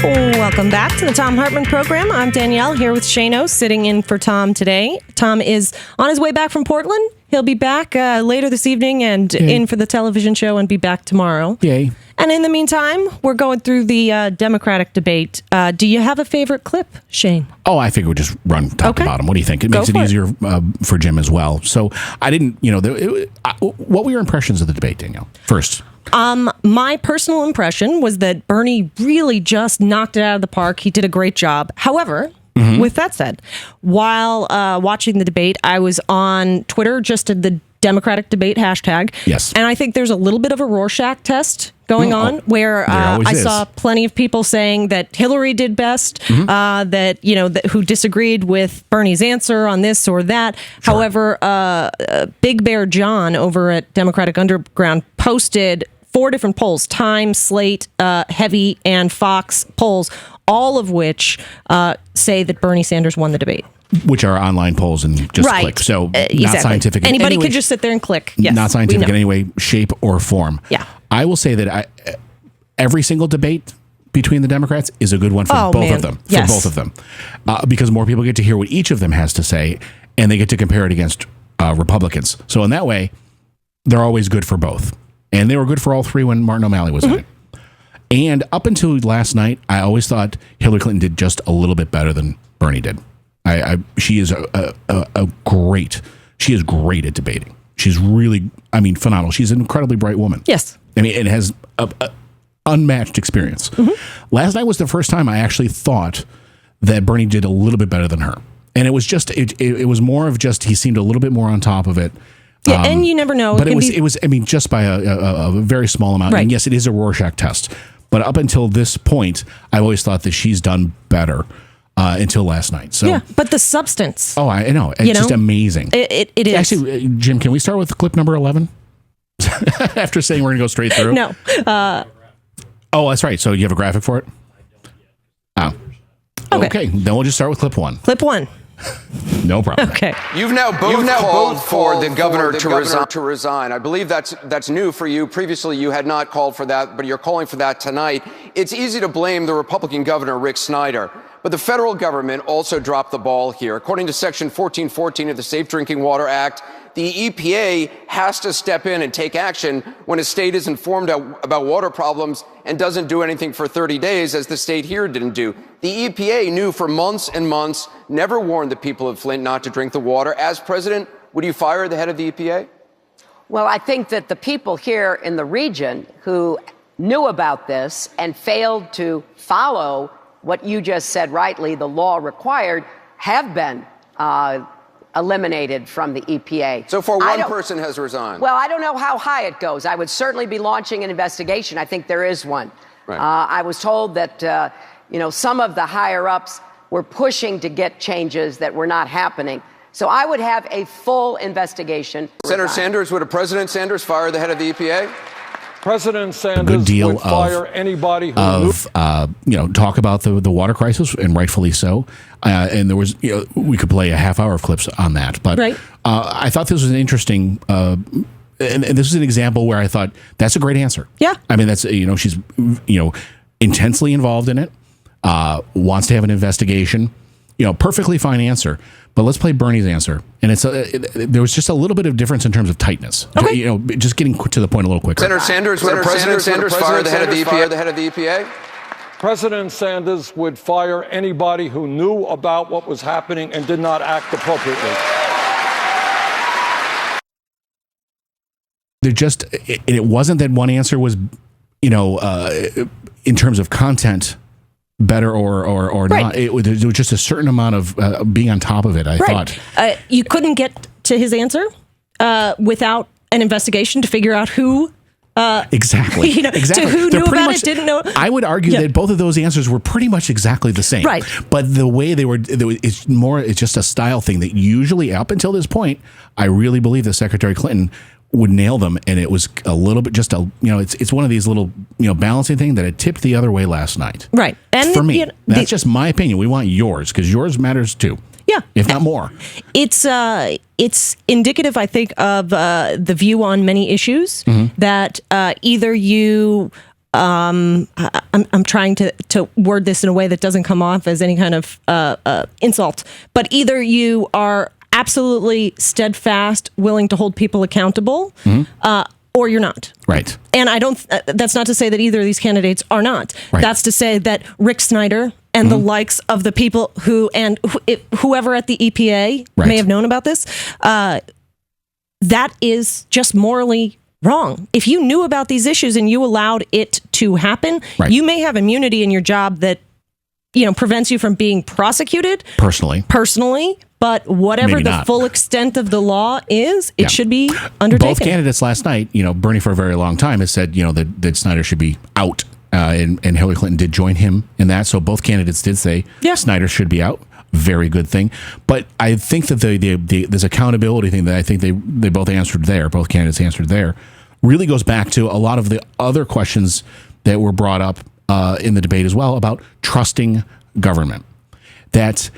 Welcome back to the Thom Hartmann Program. I'm Danielle here with Shano sitting in for Tom today. Tom is on his way back from Portland. He'll be back later this evening and in for the television show and be back tomorrow. Yay. And in the meantime, we're going through the Democratic debate. Do you have a favorite clip, Shane? Oh, I think we'll just run top to bottom. What do you think? It makes it easier for Jim as well. So I didn't, what were your impressions of the debate, Danielle? First. My personal impression was that Bernie really just knocked it out of the park. He did a great job. However, with that said, while watching the debate, I was on Twitter, just at the Democratic debate hashtag. Yes. And I think there's a little bit of a Rorschach test going on where I saw plenty of people saying that Hillary did best, who disagreed with Bernie's answer on this or that. Sure. However, Big Bear John over at Democratic Underground posted 4 different polls, Time, Slate, Heavy, and Fox polls, all of which say that Bernie Sanders won the debate. Which are online polls and just click. So not scientific. Anybody could just sit there and click. Yes, not scientific in any way, shape, or form. Yeah. I will say that every single debate between the Democrats is a good one for both of them. For both of them. Because more people get to hear what each of them has to say, and they get to compare it against Republicans. So in that way, they're always good for both. And they were good for all three when Martin O'Malley was in it. And up until last night, I always thought Hillary Clinton did just a little bit better than Bernie did. She is she is great at debating. She's really, phenomenal. She's an incredibly bright woman. Yes. And has a unmatched experience. Last night was the first time I actually thought that Bernie did a little bit better than her. And it was just, it was more of just, he seemed a little bit more on top of it. Yeah, and you never know. But it was just by a very small amount. Right. And yes, it is a Rorschach test. But up until this point, I've always thought that she's done better until last night. So yeah, but the substance. Oh, I know. It's just amazing. It is. Actually, Jim, can we start with clip number 11? After saying we're going to go straight through? No. Oh, that's right. So you have a graphic for it? Oh. Okay. Then we'll just start with clip 1. Clip 1. No problem. Okay. You've now both called for the governor to resign. I believe that's new for you. Previously, you had not called for that, but you're calling for that tonight. It's easy to blame the Republican governor, Rick Snyder, but the federal government also dropped the ball here. According to Section 1414 of the Safe Drinking Water Act, the EPA has to step in and take action when a state is informed about water problems and doesn't do anything for 30 days, as the state here didn't do. The EPA knew for months and months, never warned the people of Flint not to drink the water. As president, would you fire the head of the EPA? Well, I think that the people here in the region who knew about this and failed to follow what you just said rightly, the law required, have been eliminated from the EPA. So far, one person has resigned. Well, I don't know how high it goes. I would certainly be launching an investigation. I think there is one. Right. I was told that, some of the higher-ups were pushing to get changes that were not happening. So I would have a full investigation. Senator Sanders, would President Sanders fire the head of the EPA? President Sanders would fire anybody who talk about the water crisis, and rightfully so. And there was, we could play a half hour of clips on that. But I thought this was an interesting, and this is an example where I thought that's a great answer. Yeah. That's, she's, intensely involved in it, wants to have an investigation, perfectly fine answer. But let's play Bernie's answer. And there was just a little bit of difference in terms of tightness. Okay. Just getting to the point a little quicker. Senator Sanders, would President Sanders fire the head of the EPA? President Sanders would fire anybody who knew about what was happening and did not act appropriately. It wasn't that one answer was, in terms of content, better or not. It was just a certain amount of being on top of it, I thought. You couldn't get to his answer without an investigation to figure out who... exactly. To who knew about it, didn't know. I would argue that both of those answers were pretty much exactly the same. Right. But the way it's just a style thing that usually, up until this point, I really believe that Secretary Clinton would nail them, and it was a little bit just it's one of these little balancing thing that it tipped the other way last night. Right. And for me, that's just my opinion. We want yours because yours matters too. Yeah, if not more. It's indicative, I think, of the view on many issues that either you I'm trying to word this in a way that doesn't come off as any kind of insult, but either you are absolutely steadfast, willing to hold people accountable, or you're not. Right. And that's not to say that either of these candidates are not. Right. That's to say that Rick Snyder and the likes of the people whoever at the EPA may have known about this, that is just morally wrong. If you knew about these issues and you allowed it to happen, you may have immunity in your job that, prevents you from being prosecuted personally, but whatever the full extent of the law is, it should be undertaken. Both candidates last night, Bernie for a very long time has said, that Snyder should be out, and Hillary Clinton did join him in that. So both candidates did say Snyder should be out. Very good thing. But I think that this accountability thing that I think they both answered there, both candidates answered there, really goes back to a lot of the other questions that were brought up in the debate as well about trusting government. That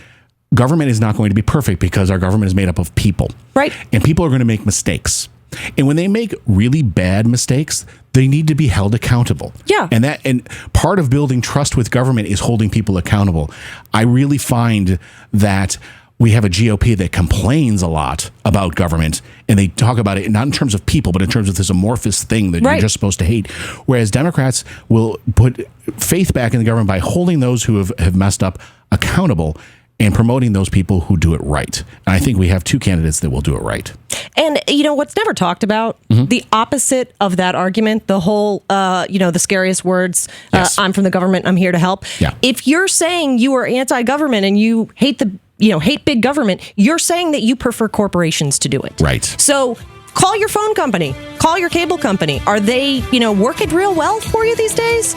government is not going to be perfect because our government is made up of people. Right. And people are going to make mistakes. And when they make really bad mistakes, they need to be held accountable. Yeah. And part of building trust with government is holding people accountable. I really find that we have a GOP that complains a lot about government, and they talk about it not in terms of people, but in terms of this amorphous thing that you're just supposed to hate. Whereas Democrats will put faith back in the government by holding those who have messed up accountable and promoting those people who do it right. And I think we have two candidates that will do it right. And, what's never talked about, the opposite of that argument, the whole, the scariest words, I'm from the government, I'm here to help. Yeah. If you're saying you are anti-government and you hate hate big government, you're saying that you prefer corporations to do it. Right. So call your phone company, call your cable company. Are they, working real well for you these days?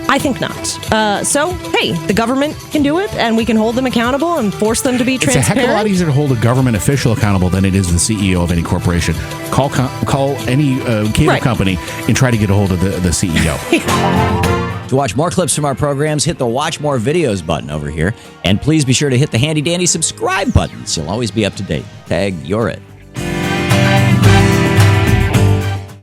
I think not. So, hey, the government can do it, and we can hold them accountable and force them to be transparent. It's a heck of a lot easier to hold a government official accountable than it is the CEO of any corporation. Call any cable company and try to get a hold of the CEO. To watch more clips from our programs, hit the Watch More Videos button over here. And please be sure to hit the handy-dandy subscribe button so you'll always be up to date. Tag, you're it.